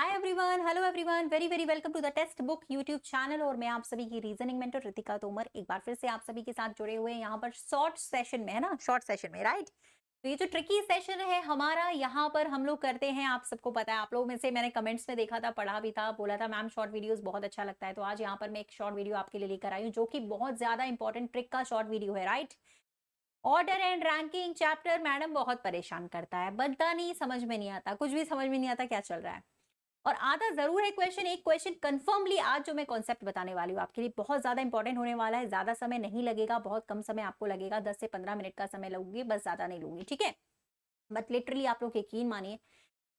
Hi everyone, hello everyone, very very welcome to the text book YouTube channel. और मैं आप सभी की रीजनिंग मेंटर रितिका तोमर एक बार फिर से आप सभी के साथ जुड़े हुए हैं यहाँ पर शॉर्ट सेशन में, है ना, शॉर्ट सेशन में, राइट। तो ये जो ट्रिकी सेशन है हमारा, यहाँ पर हम लोग करते हैं, आप सबको पता है, आप लोगों में से मैंने कमेंट्स में देखा था, पढ़ा भी था, बोला था मैम शॉर्ट वीडियोस बहुत अच्छा लगता है। तो आज यहाँ पर मैं एक शॉर्ट वीडियो आपके लिए लेकर आई हूँ जो कि बहुत ज्यादा इंपॉर्टेंट ट्रिक का शॉर्ट वीडियो है, right. Order and ranking chapter madam बहुत परेशान करता है, बनता नहीं, समझ में नहीं आता, कुछ भी समझ में नहीं आता क्या चल रहा है। और आता जरूर है क्वेश्चन, एक क्वेश्चन कंफर्मली आज जो मैं कॉन्सेप्ट बताने वाली हूँ आपके लिए बहुत ज्यादा इंपॉर्टेंट होने वाला है। ज्यादा समय नहीं लगेगा, बहुत कम समय आपको लगेगा, 10 से 15 मिनट का समय लगूंगी, बस ज्यादा नहीं लूंगी, ठीक है। बट लिटरली आप लोग यकीन मानिए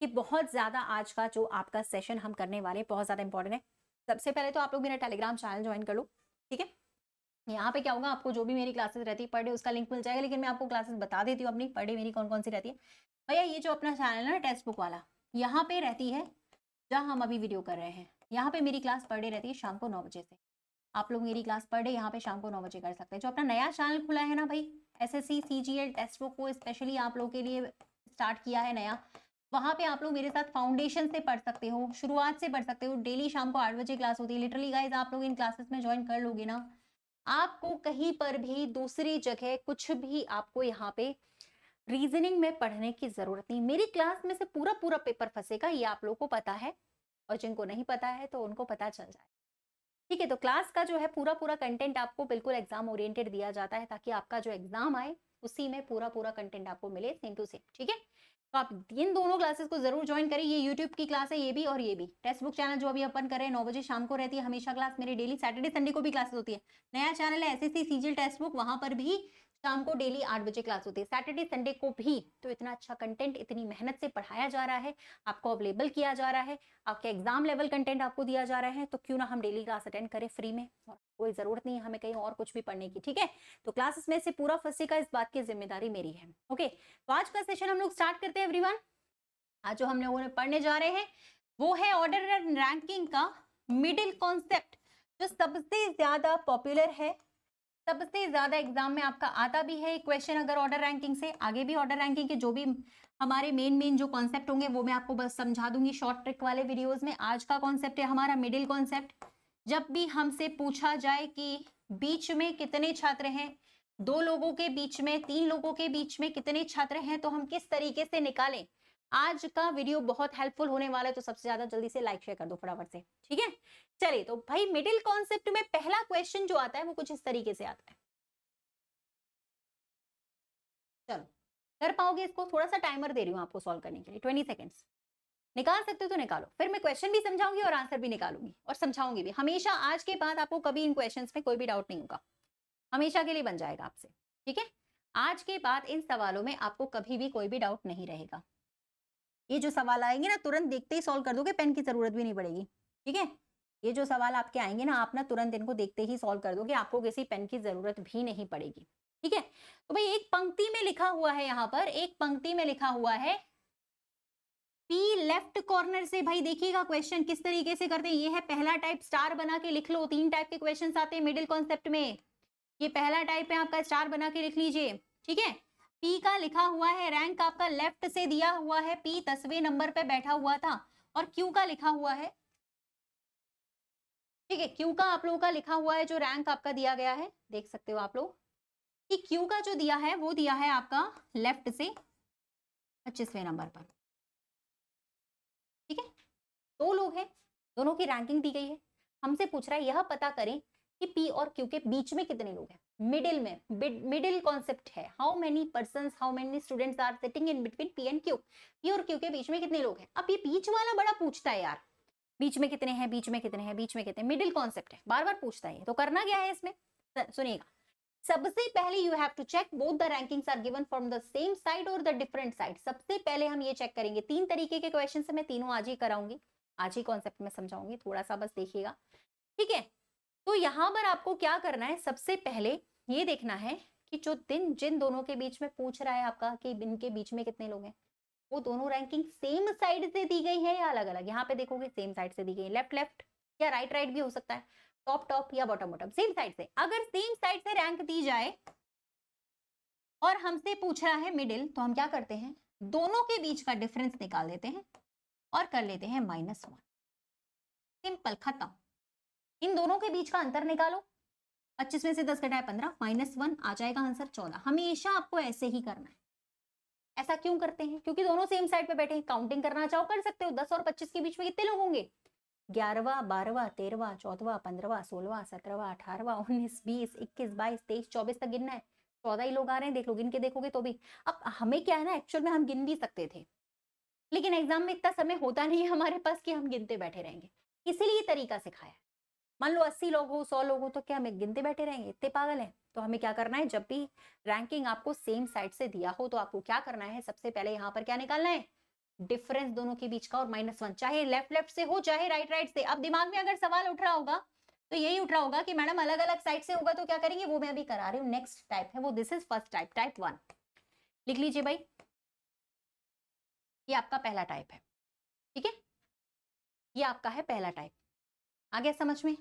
कि बहुत ज्यादा आज का जो आपका सेशन हम करने वाले हैं बहुत ज्यादा इंपॉर्टेंट है। सबसे पहले तो आप लोग मेरा टेलीग्राम चैनल ज्वाइन कर लो, ठीक है। यहाँ पे क्या होगा, आपको जो भी मेरी क्लासेस रहती है पर डे उसका लिंक मिल जाएगा, लेकिन मैं आपको क्लासेस बता देती हूँ अपनी पर डे मेरी कौन कौन सी रहती है। भैया ये जो अपना चैनल है ना टेक्स्ट बुक वाला, यहाँ पे रहती है जहाँ हम अभी वीडियो कर रहे हैं, यहाँ पे मेरी क्लास पर डे रहती है शाम को 9 बजे से। आप लोग मेरी क्लास पर डे यहाँ पे शाम को 9 बजे कर सकते हैं। जो अपना नया चैनल खुला है ना भाई, एसएससी सीजीएल टेक्स्ट बुक को स्पेशली आप लोगों के लिए स्टार्ट किया है नया, वहां पे आप लोग मेरे साथ फाउंडेशन से पढ़ सकते हो, शुरुआत से पढ़ सकते हो। डेली शाम को 8 बजे क्लास होती है। लिटरली गाइज आप लोग इन क्लासेस में ज्वाइन कर लोगे ना, आपको कहीं पर भी दूसरी जगह कुछ भी आपको यहाँ पे रीजनिंग में पढ़ने की जरूरत नहीं। मेरी क्लास में से पूरा पूरा पेपर फंसेगा, ये आप लोगों को पता है, और जिनको नहीं पता है तो उनको पता चल जाए, ठीक है। तो क्लास का जो है पूरा पूरा कंटेंट आपको बिल्कुल एग्जाम ओरिएंटेड दिया जाता है, ताकि आपका जो एग्जाम आए उसी में पूरा पूरा कंटेंट आपको मिले सेम टू सेम, ठीक है। तो आप इन दोनों क्लासेस को जरूर ज्वाइन करें। ये यूट्यूब की क्लास है, ये भी और ये भी। टेक्स्ट बुक चैनल जो अभी अपन कर रहे हैं 9 बजे शाम को रहती है हमेशा क्लास मेरी, डेली सैटरडे संडे को भी क्लासेस होती है। नया चैनल है एसएससी सीजीएल टेक्स्ट बुक, वहां पर भी शाम को डेली 8 बजे क्लास होती है, सैटरडे संडे को भी। तो इतना अच्छा कंटेंट इतनी मेहनत से पढ़ाया जा रहा है, आपको अवेलेबल किया जा रहा है, आपके एग्जाम लेवल कंटेंट आपको दिया जा रहा है, तो क्यों ना हम डेली क्लास अटेंड करें फ्री में, और कोई जरूरत नहीं है हमें कहीं और कुछ भी पढ़ने की, ठीक है। तो क्लासेस में से पूरा फंसेगा, इस बात की जिम्मेदारी मेरी है, ओके। तो आज का सेशन हम लोग स्टार्ट करते हैं एवरीवन। आज जो हम लोगों पढ़ने जा रहे हैं वो है ऑर्डर एंड रैंकिंग का मिडिल कॉन्सेप्ट, जो सबसे ज्यादा पॉपुलर है, सबसे ज्यादा एग्जाम में आपका आता भी है क्वेश्चन। अगर ऑर्डर रैंकिंग से आगे भी ऑर्डर रैंकिंग के जो भी हमारे मेन जो कॉन्सेप्ट होंगे वो मैं आपको बस समझा दूंगी शॉर्ट ट्रिक वाले वीडियोस में। आज का कॉन्सेप्ट है हमारा मिडिल कॉन्सेप्ट। जब भी हमसे पूछा जाए कि बीच में कितने छात्र हैं, 2 लोगों के बीच में, 3 लोगों के बीच में कितने छात्र हैं, तो हम किस तरीके से निकालें, आज का वीडियो बहुत हेल्पफुल होने वाला है। तो सबसे ज्यादा जल्दी से लाइक शेयर कर दो फटाफट से, ठीक है। चलिए, तो भाई मिडिल कॉन्सेप्ट में पहला क्वेश्चन जो आता है वो कुछ इस तरीके से आता है। चलो कर पाओगे इसको, थोड़ा सा टाइमर दे रही हूं आपको सॉल्व करने के लिए, 20 सेकेंड्स। निकाल सकते हो तो निकालो, फिर मैं क्वेश्चन भी समझाऊंगी और आंसर भी निकालूंगी और समझाऊंगी भी। हमेशा आज के बाद आपको कभी इन क्वेश्चंस में कोई भी डाउट नहीं होगा, हमेशा के लिए बन जाएगा आपसे, ठीक है। आज के बाद इन सवालों में आपको कभी भी कोई भी डाउट नहीं रहेगा। ये जो सवाल आएंगे ना तुरंत देखते ही सॉल्व कर दोगे, पेन की जरूरत भी नहीं पड़ेगी, ठीक है। ये जो सवाल आपके आएंगे ना, आप ना तुरंत इनको देखते ही सॉल्व कर दोगे, आपको किसी पेन की जरूरत भी नहीं पड़ेगी, ठीक है। तो भाई एक पंक्ति में लिखा हुआ है, यहाँ पर एक पंक्ति में लिखा हुआ है पी लेफ्ट कॉर्नर से। भाई देखिएगा क्वेश्चन किस तरीके से करते हैं, ये है पहला टाइप, स्टार बना के लिख लो। 3 टाइप के क्वेश्चन आते हैं मिडिल कॉन्सेप्ट में, ये पहला टाइप है आपका, स्टार बना के लिख लीजिए, ठीक है। पी का लिखा हुआ है, रैंक आपका लेफ्ट से दिया हुआ है, पी 10वें नंबर पे बैठा हुआ था। और क्यू का लिखा हुआ है, ठीक है, क्यू का आप लोगों का लिखा हुआ है, जो रैंक आपका दिया गया है, देख सकते हो आप लोग कि क्यू का जो दिया है वो दिया है आपका लेफ्ट से 25वें नंबर पर, ठीक है। 2 लोग हैं, दोनों की रैंकिंग दी गई है, हमसे पूछ रहा है यह पता करें कि पी और क्यू के बीच में कितने लोग हैं। मिडिल में, मिडिल कॉन्सेप्ट है, how many persons, how many students are sitting in between P and Q. P और क्यू के बीच में कितने लोग हैं। अब ये बीच वाला बड़ा पूछता है यार, बीच में कितने हैं, बीच में कितने हैं, बीच में कितने, मिडिल कॉन्सेप्ट है, बार बार पूछता है। तो करना क्या है इसमें, सुनिएगा। सबसे पहले you have to check both the rankings are given from the same side और द डिफरेंट साइड। सबसे पहले हम ये चेक करेंगे, 3 तरीके के क्वेश्चन से, मैं तीनों आज ही कराऊंगी, आज ही कॉन्सेप्ट में समझाऊंगी, थोड़ा सा बस देखिएगा, ठीक है। तो यहां पर आपको क्या करना है, सबसे पहले ये देखना है कि जो जिन दोनों के बीच में पूछ रहा है आपका कि इनके बीच में कितने लोग हैं, वो दोनों रैंकिंग सेम साइड से दी गई है या अलग अलग। यहाँ पे देखोगे सेम साइड से दी गई है, लेफ्ट लेफ्ट या राइट राइट भी हो सकता है, टॉप टॉप या बॉटम बॉटम, सेम साइड से। अगर सेम साइड से रैंक दी जाए और हमसे पूछ रहा है मिडिल, तो हम क्या करते हैं, दोनों के बीच का डिफरेंस निकाल देते हैं और कर लेते हैं -1। सिंपल, खत्म। इन दोनों के बीच का अंतर निकालो। 25 में से 10 घटाए 15, -1 आ जाएगा आंसर 14। हमेशा आपको ऐसे ही करना है। ऐसा क्यों करते हैं? क्योंकि दोनों सेम साइड पे बैठे हैं। काउंटिंग करना चाहो कर सकते हो। 10 और 25 के बीच में कितने लोग होंगे? 11वां, 12वां, 13वां, 14वां, 15वां, 16वां, 17वां, 18वां, 19, 20, 21, 22, 23, 24 तक गिनना है। 14 ही लोग आ रहे हैं, देख लो, गिन के देखोगे तो भी। अब हमें क्या है ना, एक्चुअल में हम गिन भी सकते थे, लेकिन एग्जाम में इतना समय होता नहीं है हमारे पास कि हम गिनते बैठे रहेंगे। इसीलिए तरीका सिखाया है। मान लो 80 लोग हो, 100 लोग हो, तो क्या हमें गिनते बैठे रहेंगे? इतने पागल हैं? तो हमें क्या करना है, जब भी रैंकिंग आपको सेम साइड से दिया हो तो आपको क्या करना है, सबसे पहले यहाँ पर क्या निकालना है, डिफरेंस दोनों के बीच का और -1, चाहे लेफ्ट लेफ्ट से हो चाहे राइट राइट से। अब दिमाग में अगर सवाल उठ रहा होगा तो यही उठ रहा होगा कि मैडम अलग अलग साइड से होगा तो क्या करेंगे, वो मैं अभी करा रही हूँ। नेक्स्ट टाइप है वो, this is first type, type 1। लिख लीजिए भाई, ये आपका पहला टाइप है, ठीक है, ये आपका है पहला टाइप। आ गया समझ में?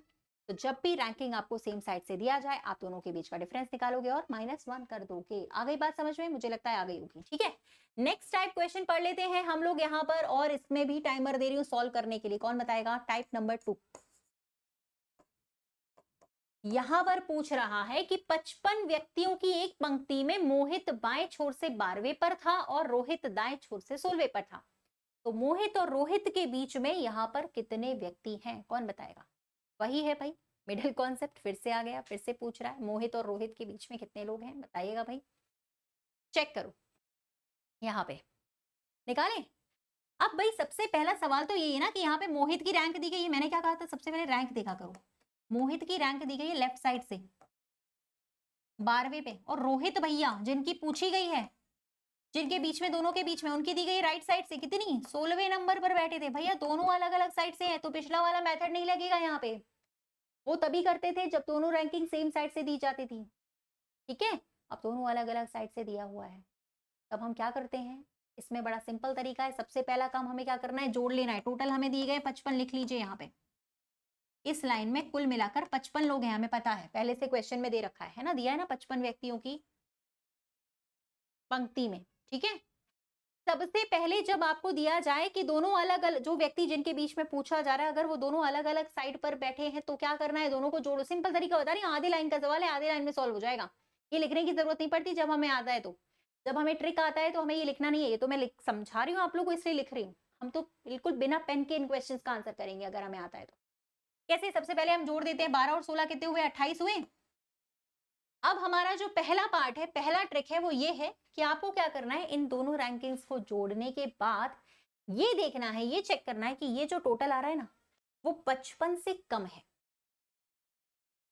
तो जब भी रैंकिंग आपको सेम साइड से दिया जाए, आप दोनों के बीच का डिफरेंस निकालोगे और -1 कर दोगे। आ गई बात समझ में? मुझे लगता है आ गई होगी, ठीक है। नेक्स्ट टाइप क्वेश्चन पढ़ लेते हैं हम लोग यहाँ पर, और इसमें भी टाइमर दे रही हूँ सॉल्व करने के लिए। कौन बताएगा? Type number 2। यहां पर पूछ रहा है कि 55 व्यक्तियों की एक पंक्ति में मोहित बाएं छोर से 12वें पर था और रोहित दाएं छोर से 16वें पर था। तो मोहित और रोहित के बीच में यहां पर कितने व्यक्ति हैं? कौन बताएगा? वही है भाई, मिडिल कॉन्सेप्ट फिर से आ गया, फिर से पूछ रहा है मोहित और रोहित के बीच में कितने लोग हैं, बताइएगा भाई। चेक करो यहाँ पे, निकालें। अब भाई सबसे पहला सवाल तो यही है ना कि यहाँ पे मोहित की रैंक दी गई है। मैंने क्या कहा था, सबसे पहले रैंक देखा करो। मोहित की रैंक दी गई है लेफ्ट साइड से 12वें पे, और रोहित भैया जिनकी पूछी गई है, जिनके बीच में, दोनों के बीच में, उनकी दी गई राइट साइड से कितनी, 16वें नंबर पर बैठे थे। भैया दोनों अलग अलग साइड से है तो पिछला वाला मेथड नहीं लगेगा यहाँ पे। वो तभी करते थे जब दोनों रैंकिंग सेम साइड से दी जाती थी, ठीक है। अब दोनों अलग अलग साइड से दिया हुआ है, तब हम क्या करते हैं, इसमें बड़ा सिंपल तरीका है। सबसे पहला काम हमें क्या करना है, जोड़ लेना है। टोटल हमें दिए गए 55, लिख लीजिए यहाँ पे। इस लाइन में कुल मिलाकर 55 लोग हैं, हमें पता है, पहले से क्वेश्चन में दे रखा है ना, दिया है ना 55 व्यक्तियों की पंक्ति में, ठीक है। सबसे पहले जब आपको दिया जाए कि दोनों अलग अलग, जो व्यक्ति जिनके बीच में पूछा जा रहा है, अगर वो दोनों अलग अलग साइड पर बैठे हैं तो क्या करना है, दोनों को जोड़ो। सिंपल तरीका बता रही हूँ, आधी लाइन का सवाल है, आधी लाइन में सॉल्व हो जाएगा। ये लिखने की जरूरत नहीं पड़ती जब हमें आता है तो। जब हमें ट्रिक आता है तो हमें ये लिखना नहीं है, ये तो मैं समझा रही हूँ आप लोग को इसलिए लिख रही हूँ। हम तो बिल्कुल बिना पेन के इन क्वेश्चन का आंसर करेंगे अगर हमें आता है तो। कैसे? सबसे पहले हम जोड़ देते हैं, 12 और 16 कितने हुए, 28 हुए। अब हमारा जो पहला पार्ट है, पहला ट्रिक है, वो ये है कि आपको क्या करना है, इन दोनों रैंकिंग्स को जोड़ने के बाद ये देखना है, ये चेक करना है कि ये जो टोटल आ रहा है ना, वो 55 से कम है।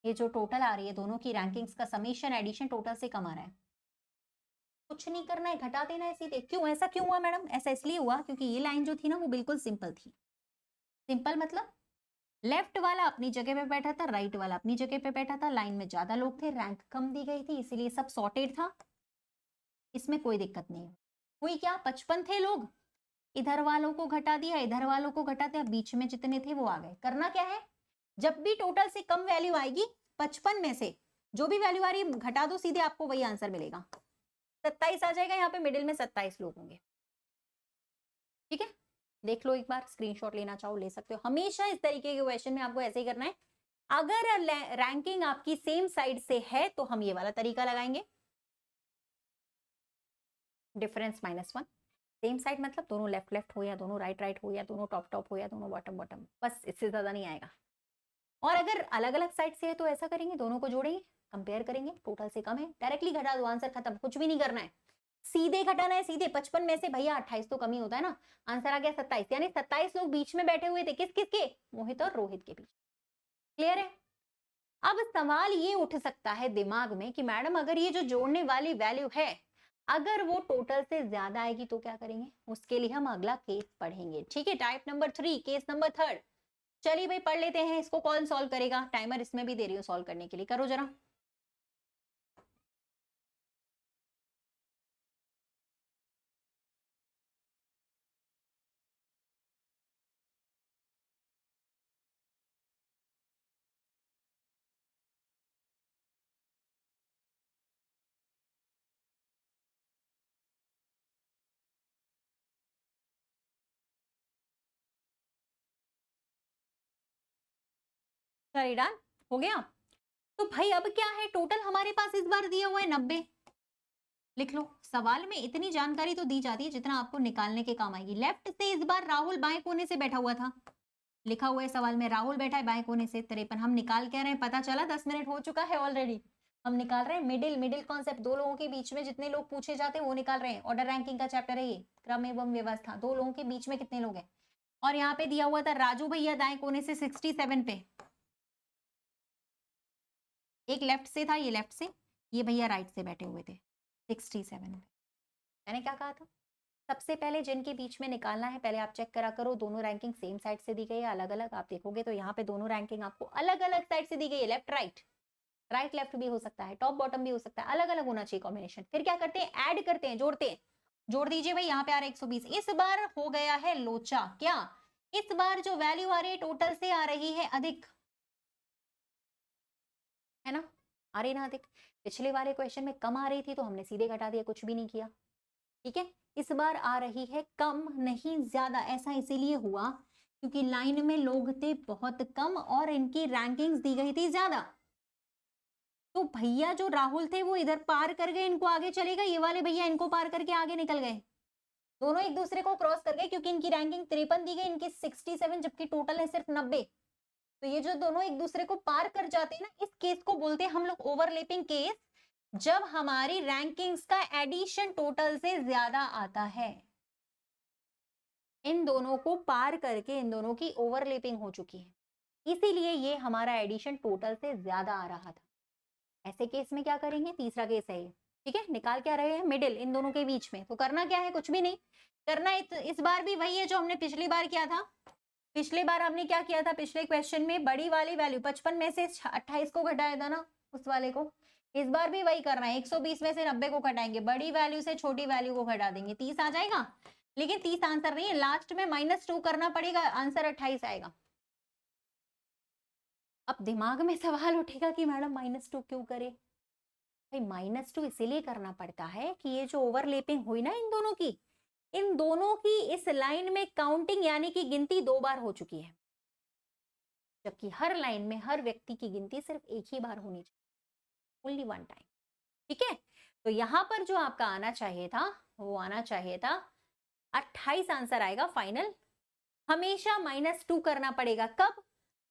ये जो टोटल आ रही है दोनों की रैंकिंग्स का समेशन एडिशन टोटल से कम आ रहा है। कुछ नहीं करना है, घटा देना है सीधे। क्यों? ऐसा क्यों हुआ मैडम? ऐसा इसलिए हुआ क्योंकि ये लाइन जो थी ना वो बिल्कुल सिंपल थी। सिंपल मतलब लेफ्ट वाला अपनी जगह पे बैठा था, राइट वाला अपनी जगह पे बैठा था, लाइन में ज्यादा लोग थे, रैंक कम दी गई थी, इसीलिए सब सॉर्टेड था, इसमें कोई दिक्कत नहीं हुई। क्या 55 थे लोग, इधर वालों को घटा दिया, इधर वालों को घटा दिया, बीच में जितने थे वो आ गए। करना क्या है, जब भी टोटल से कम वैल्यू आएगी 55 में से जो भी वैल्यू आ रही है घटा दो, सीधे आपको वही आंसर मिलेगा। 27 आ जाएगा, यहाँ पे मिडिल में 27 लोग होंगे, ठीक है। देख लो एक बार, स्क्रीनशॉट लेना चाहो ले सकते हो। हमेशा इस तरीके के क्वेश्चन में आपको ऐसे ही करना है। अगर रैंकिंग आपकी सेम साइड से है तो हम ये वाला तरीका लगाएंगे, डिफरेंस -1। सेम साइड मतलब दोनों लेफ्ट लेफ्ट हो या दोनों राइट राइट हो या दोनों टॉप टॉप हो या दोनों बॉटम बॉटम, बस इससे ज्यादा नहीं आएगा। और अगर अलग अलग साइड से है तो ऐसा करेंगे, दोनों को जोड़ेंगे, कंपेयर करेंगे, टोटल से कम है डायरेक्टली घटा दो, आंसर खत्म। कुछ भी नहीं करना है, सीधे घटाना है, सीधे। 55 में से भैया 28 तो कम ही होता है ना, आंसर आ गया 27, यानी 27 लोग बीच में बैठे हुए थे, किस किस के, मोहित और रोहित के बीच। क्लियर है? अब सवाल ये उठ सकता है दिमाग में कि मैडम अगर ये जो जोड़ने वाली वैल्यू है अगर वो टोटल से ज्यादा आएगी तो क्या करेंगे, उसके लिए हम अगला केस पढ़ेंगे, ठीक है। Type number 3, case number 3। चलिए भाई पढ़ लेते हैं इसको। कौन सॉल्व करेगा? टाइमर इसमें भी दे रही हूँ सॉल्व करने के लिए, करो जरा। चलिए डन हो गया। तो भाई अब क्या है, टोटल हमारे पास इस बार दिया हुआ है 90। लिख लो, सवाल में इतनी जानकारी तो दी जाती है जितना आपको निकालने के काम आएगी। लेफ्ट से इस बार राहुल बाएं कोने से बैठा हुआ था, लिखा हुआ है सवाल में राहुल बैठा है बाएं कोने से 53। हम निकाल क्या रहे हैं, पता चला 10 मिनट हो चुका है ऑलरेडी। हम निकाल रहे हैं मिडिल, मिडिल कॉन्सेप्ट, दो लोगों के बीच में जितने लोग पूछे जाते हैं वो निकाल रहे हैं। ऑर्डर रैंकिंग का चैप्टर है ये, क्रम एवं व्यवस्था, दो लोगों के बीच में कितने लोग हैं। और यहाँ पे दिया हुआ था राजू भैया दाएं कोने से 67 पे, एक लेफ्ट से था, ये लेफ्ट से, ये भैया राइट से बैठे हुए थे 67 पे। मैंने क्या कहा था, सबसे पहले जिनके बीच में निकालना है पहले आप चेक करा करो दोनों रैंकिंग सेम साइड से दी गई है अलग अलग। आप देखोगे तो यहाँ पे दोनों रैंकिंग आपको अलग अलग साइड से दी गई है, लेफ्ट राइट, राइट लेफ्ट भी हो सकता है, टॉप बॉटम भी हो सकता है, अलग अलग होना चाहिए कॉम्बिनेशन। फिर क्या करते हैं, ऐड करते हैं, जोड़ते हैं। जोड़ दीजिए भाई, यहाँ पे आ रहा है 120। इस बार हो गया है लोचा, क्या इस बार जो वैल्यू आ रही है टोटल से आ रही है अधिक, है ना, आ रही ना अधिक। पिछले वाले क्वेश्चन में कम आ रही थी तो हमने सीधे घटा दिया, कुछ भी नहीं किया, ठीक है। इस बार आ रही है कम नहीं ज्यादा, ऐसा इसीलिए हुआ क्योंकि लाइन में लोग थे बहुत कम और इनकी रैंकिंग्स दी गई थी ज्यादा। तो भैया जो राहुल थे वो इधर पार कर गए, इनको आगे चले गए, ये वाले भैया इनको पार करके आगे निकल गए, दोनों एक दूसरे को क्रॉस कर गए क्योंकि इनकी रैंकिंग 53 दी गई, इनकी 67, जबकि टोटल है सिर्फ 90। तो ये जो दोनों एक दूसरे को पार कर जाते हैं ना, इस केस को बोलते हैं हम लोग ओवरलैपिंग केस, जब हमारी रैंकिंग्स का एडिशन टोटल से ज्यादा आता है। इन दोनों को पार करके इन दोनों की ओवरलैपिंग हो चुकी है, इसीलिए ये हमारा एडिशन टोटल से ज्यादा आ रहा था। ऐसे केस में क्या करेंगे, तीसरा केस है ये, ठीक है। निकाल क्या रहे हैं, मिडिल, इन दोनों के बीच में। तो करना क्या है, कुछ भी नहीं करना है। इस बार भी वही है जो हमने पिछली बार किया था। पिछले बार हमने क्या किया था, पिछले क्वेश्चन में बड़ी वाली वैल्यू 55 में से 28 को घटाया था ना, उस वाले को। इस बार भी वही करना है, 120 में से 90 को घटाएंगे, बड़ी वैल्यू से छोटी वैल्यू को घटा देंगे, 30 आ जाएगा। लेकिन 30 आंसर नहीं है, लास्ट में -2 करना पड़ेगा, आंसर 28 आएगा। अब दिमाग में सवाल उठेगा कि मैडम -2 क्यों करे। भाई -2 इसीलिए करना पड़ता है कि ये जो ओवरलैपिंग हुई ना इन दोनों की इस लाइन में काउंटिंग यानी कि गिनती 2 बार हो चुकी है, जबकि हर लाइन में हर व्यक्ति की गिनती सिर्फ एक ही बार होनी चाहिए, ओनली वन टाइम, ठीक है। तो यहां पर जो आपका आना चाहिए था वो आना चाहिए था 28 आंसर आएगा फाइनल। हमेशा -2 करना पड़ेगा, कब,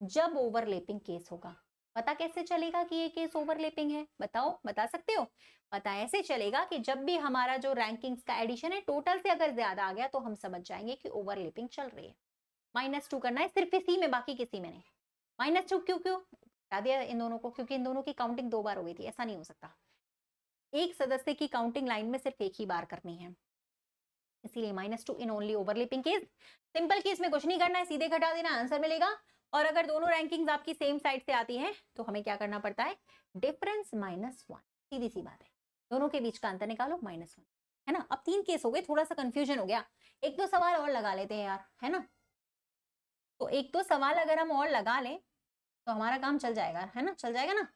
जब ओवरलैपिंग केस होगा। पता कैसे चलेगा कि ये केस ओवरलैपिंग है, बताओ, बता सकते हो। पता ऐसे चलेगा कि जब भी हमारा जो रैंकिंग्स का एडिशन है टोटल से अगर ज्यादा आ गया तो हम समझ जाएंगे कि ओवरलैपिंग चल रही है। -2 करना है सिर्फ इसी में, बाकी किसी में नहीं। -2 क्यों क्यों बता दिया इन दोनों को, क्योंकि इन दोनों की काउंटिंग 2 बार हो गई थी, ऐसा नहीं हो सकता। एक सदस्य की काउंटिंग लाइन में सिर्फ एक ही बार करनी है, इसीलिए -2 in only overlapping case. Simple case में कुछ नहीं करना है, सीधे घटा देना, आंसर मिलेगा। और अगर दोनों रैंकिंग्स आपकी सेम साइड से आती हैं तो हमें क्या करना पड़ता है, डिफरेंस -1, सीधी सी बात है। दोनों के बीच का अंतर निकालो, -1, है ना। अब 3 केस हो गए, थोड़ा सा कंफ्यूजन हो गया, एक दो सवाल और लगा लेते हैं यार, है ना। तो एक दो सवाल अगर हम और लगा लें तो हमारा काम चल जाएगा, है ना, चल जाएगा ना,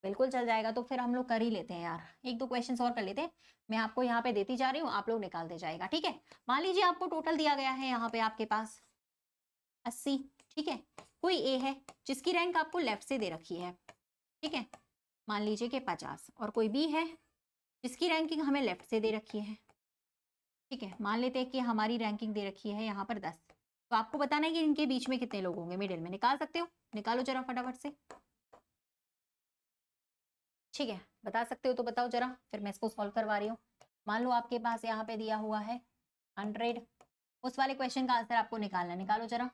बिल्कुल चल जाएगा। तो फिर हम लोग कर ही लेते हैं यार, एक दो क्वेश्चंस और कर लेते हैं। मैं आपको यहाँ पे देती जा रही हूँ, आप लोग निकालते जाएगा, ठीक है। मान लीजिए आपको टोटल दिया गया है यहाँ पे आपके पास 80, ठीक है। कोई ए है जिसकी रैंक आपको लेफ्ट से दे रखी है, ठीक है, मान लीजिए कि 50। और कोई बी है जिसकी रैंकिंग हमें लेफ्ट से दे रखी है, ठीक है। मान लेते हैं कि हमारी रैंकिंग दे रखी है यहाँ पर 10। तो आपको बताना है कि इनके बीच में कितने लोग होंगे, मिडिल में। निकाल सकते हो, निकालो जरा फटाफट से, ठीक है। बता सकते हो तो बताओ जरा, फिर मैं इसको सॉल्व करवा रही हूँ। मान लो आपके पास यहाँ पे दिया हुआ है 100, उस वाले क्वेश्चन का आंसर आपको निकालना है, निकालो जरा।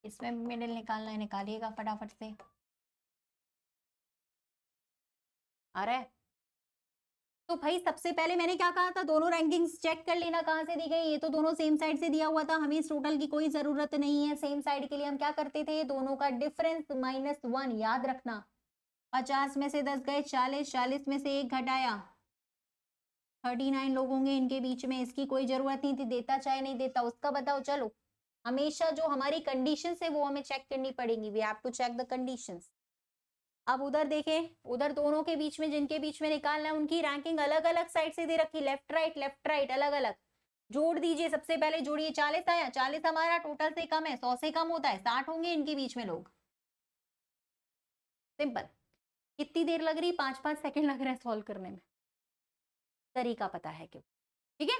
इसमें मिडिल निकालना है, निकालिएगा फटाफट से। आ रहा है। तो भाई सबसे पहले मैंने क्या कहा था, दोनों रैंकिंग्स चेक कर लेना कहाँ से दी गई। ये तो दोनों सेम साइड से दिया हुआ था, हमें इस टोटल की कोई जरूरत नहीं है। सेम साइड के लिए हम क्या करते थे, दोनों का डिफरेंस -1, याद रखना। 50 में से 10 गए 40, 40 में से 1 घटाया 39 लोग होंगे इनके बीच में। इसकी कोई जरूरत नहीं थी, देता चाहे नहीं देता उसका बताओ। चलो, हमेशा जो हमारी कंडीशंस है वो हमें चेक करनी पड़ेगी, we have to check the conditions. अब उधर देखें, उधर दोनों के बीच में जिनके बीच में निकालना है उनकी रैंकिंग अलग अलग साइड से दे रखी, लेफ्ट राइट अलग अलग। जोड़ दीजिए, सबसे पहले जोड़िए, 40 आया, 40 हमारा टोटल से कम है, 100 से कम होता है, 60 होंगे इनके बीच में लोग। सिंपल। कितनी देर लग रही? 5-5 सेकंड लग रहा है सॉल्व करने में। तरीका पता है क्यों? ठीक है,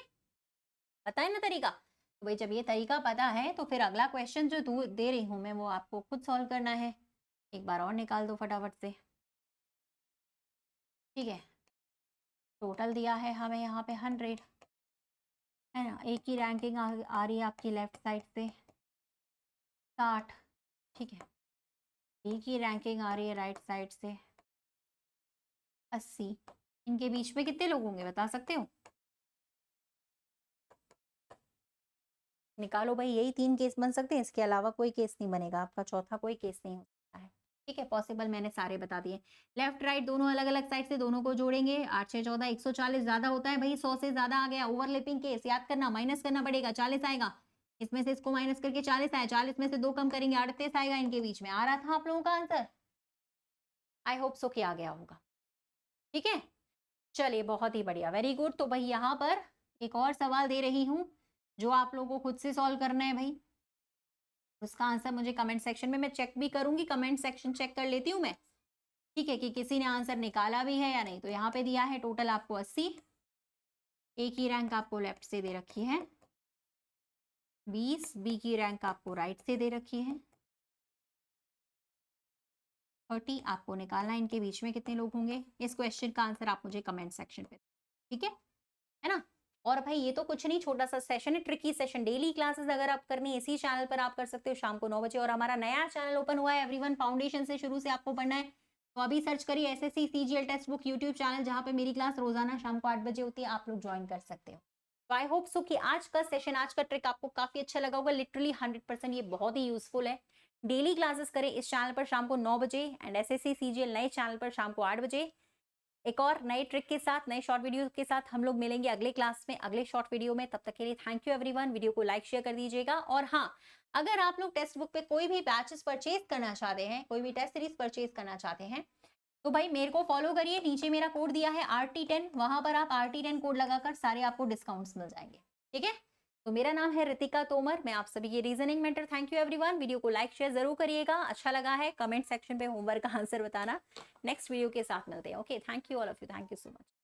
पता है ना तरीका। तो भाई जब ये तरीका पता है तो फिर अगला क्वेश्चन जो दे रही हूं मैं वो आपको खुद सॉल्व करना है। एक बार और निकाल दो फटाफट से। ठीक है, टोटल दिया है हमें यहाँ पे 100, है ना। एक की रैंकिंग आ रही है आपकी लेफ्ट साइड से 60, ठीक है। एक की रैंकिंग आ रही है राइट साइड से 80। इनके बीच में कितने लोग होंगे बता सकते हो? निकालो भाई, यही 3 केस बन सकते हैं, इसके अलावा कोई केस नहीं बनेगा आपका, चौथा कोई केस नहीं हो सकता है। ठीक है, पॉसिबल मैंने सारे बता दिए। लेफ्ट राइट दोनों अलग अलग साइड से, दोनों को जोड़ेंगे। 8 6 14 140 ज्यादा होता है भाई, 100 से ज्यादा आ गया। ओवरलैपिंग केस याद करना, माइनस करना पड़ेगा, 40 आएगा। इसमें से इसको माइनस करके 40 आया, 40 में से 2 कम करेंगे, 38 आएगा इनके बीच में। आ रहा था आप लोगों का आंसर? आई होप सो कि आ गया होगा। ठीक है, चलिए बहुत ही बढ़िया, वेरी गुड। तो भाई यहाँ पर एक और सवाल दे रही हूँ जो आप लोगों को खुद से सॉल्व करना है भाई। उसका आंसर मुझे कमेंट सेक्शन में, मैं चेक भी करूंगी, कमेंट सेक्शन चेक कर लेती हूँ मैं। ठीक है, कि किसी ने आंसर निकाला भी है या नहीं। तो यहाँ पे दिया है टोटल आपको 80, ए की रैंक आपको लेफ्ट से दे रखी है 20, बी की रैंक आपको राइट से दे रखी है 30। आपको निकालना है इनके बीच में कितने लोग होंगे। इस क्वेश्चन का आंसर आप मुझे कमेंट सेक्शन पे, ठीक है ना। और भाई ये तो कुछ नहीं, छोटा सा सेशन है, ट्रिकी सेशन। डेली क्लासेस अगर आप करनी है इसी चैनल पर आप कर सकते हो शाम को 9 बजे। और हमारा नया चैनल ओपन हुआ है एवरीवन फाउंडेशन से, शुरू से आपको पढ़ना है तो अभी सर्च करिए SSC CGL text book YouTube channel, जहां पे मेरी क्लास रोजाना शाम को 8 बजे होती है, आप लोग ज्वाइन कर सकते हो। तो आई होप सो कि आज का सेशन, आज का ट्रिक आपको काफी अच्छा लगा होगा। लिटरली 100% ये बहुत ही यूजफुल है। डेली क्लासेस करें इस चैनल पर शाम को 9 बजे, एंड एसएससी सीजीएल नए चैनल पर शाम को 8 बजे। एक और नए ट्रिक के साथ, नए शॉर्ट वीडियो के साथ हम लोग मिलेंगे अगले क्लास में, अगले शॉर्ट वीडियो में। तब तक के लिए थैंक यू एवरीवन। वीडियो को लाइक शेयर कर दीजिएगा। और हाँ, अगर आप लोग टेक्स्ट बुक पे कोई भी बैचेस परचेज करना चाहते हैं, कोई भी टेस्ट सीरीज परचेज करना चाहते हैं, तो भाई मेरे को फॉलो करिए। नीचे मेरा कोड दिया है RT10, वहां पर आप RT10 कोड लगाकर सारे आपको डिस्काउंट्स मिल जाएंगे। ठीक है, तो मेरा नाम है रितिका तोमर, मैं आप सभी की reasoning mentor. Thank you everyone. Video को लाइक शेयर जरूर करिएगा, अच्छा लगा है कमेंट सेक्शन पे होमवर्क का आंसर बताना। नेक्स्ट वीडियो के साथ मिलते हैं। Okay, thank you all of you, thank you so much.